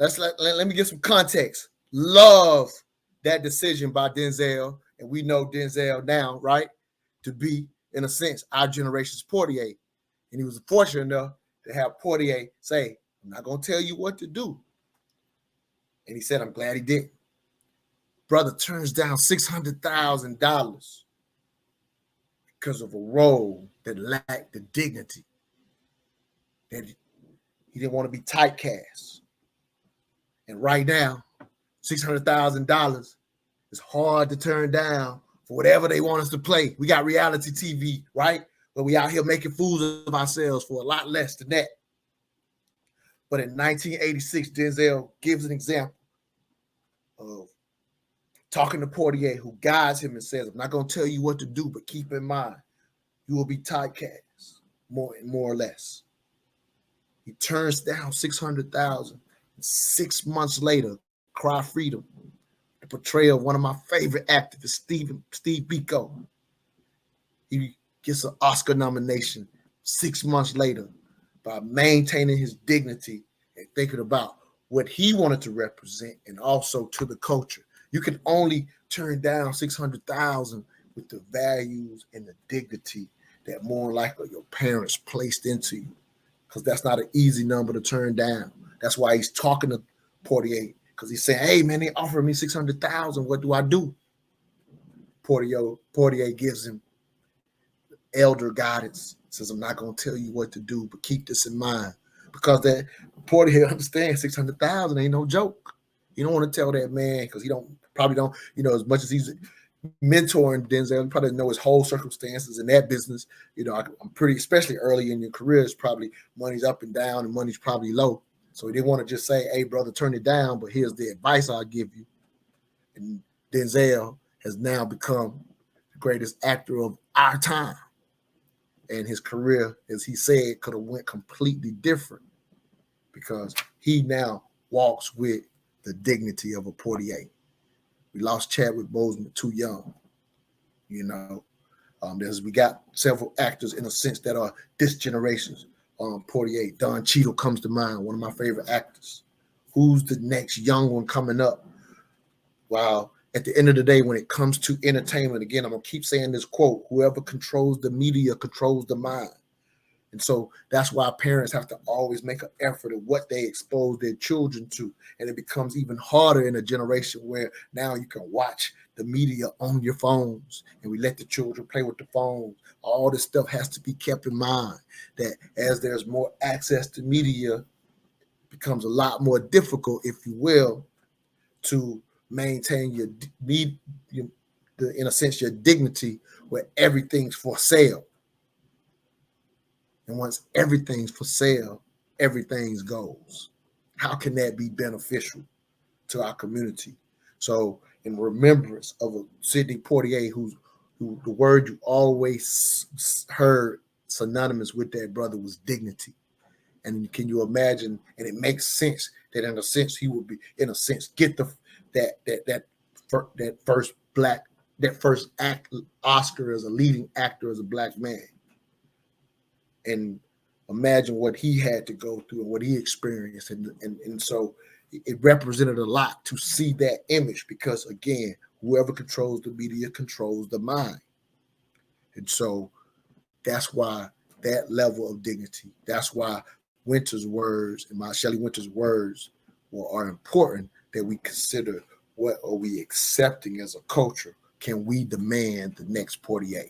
let me get some context. Love that decision by Denzel, and we know Denzel now, right, to be, in a sense, our generation's Portier. And he was fortunate enough to have Portier say, I'm not going to tell you what to do. And he said, I'm glad he did. Brother turns down $600,000 because of a role that lacked the dignity, that he didn't want to be typecast. And right now, $600,000 is hard to turn down for whatever they want us to play. We got reality TV, right? But we out here making fools of ourselves for a lot less than that. But in 1986, Denzel gives an example of talking to Portier, who guides him and says, I'm not going to tell you what to do, but keep in mind, you will be typecast, more or less. He turns down $600,000. 6 months later, Cry Freedom, the portrayal of one of my favorite activists, Steve Biko. He gets an Oscar nomination 6 months later by maintaining his dignity and thinking about what he wanted to represent and also to the culture. You can only turn down $600,000 with the values and the dignity that more likely your parents placed into you, because that's not an easy number to turn down. That's why he's talking to Portier, because he's saying, hey, man, they offered me $600,000. What do I do? Portier gives him elder guidance, says, I'm not going to tell you what to do, but keep this in mind. Because that Portier understands $600,000 ain't no joke. You don't want to tell that man, because he probably don't, as much as he's mentoring Denzel, you probably know his whole circumstances in that business. I'm pretty, especially early in your career, it's probably money's up and down and money's probably low. So he didn't want to just say, hey, brother, turn it down, but here's the advice I'll give you. And Denzel has now become the greatest actor of our time. And his career, as he said, could have went completely different, because he now walks with the dignity of a Portier. We lost Chadwick Boseman too young. We got several actors, in a sense, that are this generation's Portier. Don Cheadle comes to mind, one of my favorite actors. Who's the next young one coming up? Wow. At the end of the day, when it comes to entertainment, again, I'm going to keep saying this quote, whoever controls the media controls the mind. And so that's why parents have to always make an effort at what they expose their children to. And it becomes even harder in a generation where now you can watch the media on your phones, and we let the children play with the phones. All this stuff has to be kept in mind, that as there's more access to media, it becomes a lot more difficult, if you will, to maintain your in a sense, your dignity, where everything's for sale. And once everything's for sale, everything goes. How can that be beneficial to our community? So, in remembrance of a Sydney Portier, who the word you always heard synonymous with that brother was dignity. And can you imagine? And it makes sense that, in a sense, he would be, in a sense, get that first Oscar as a leading actor as a black man. And imagine what he had to go through and what he experienced. And so it represented a lot to see that image, because, again, whoever controls the media controls the mind. And so that's why that level of dignity, that's why Winter's words and Shelley Winter's words are important, that we consider, what are we accepting as a culture? Can we demand the next Portier?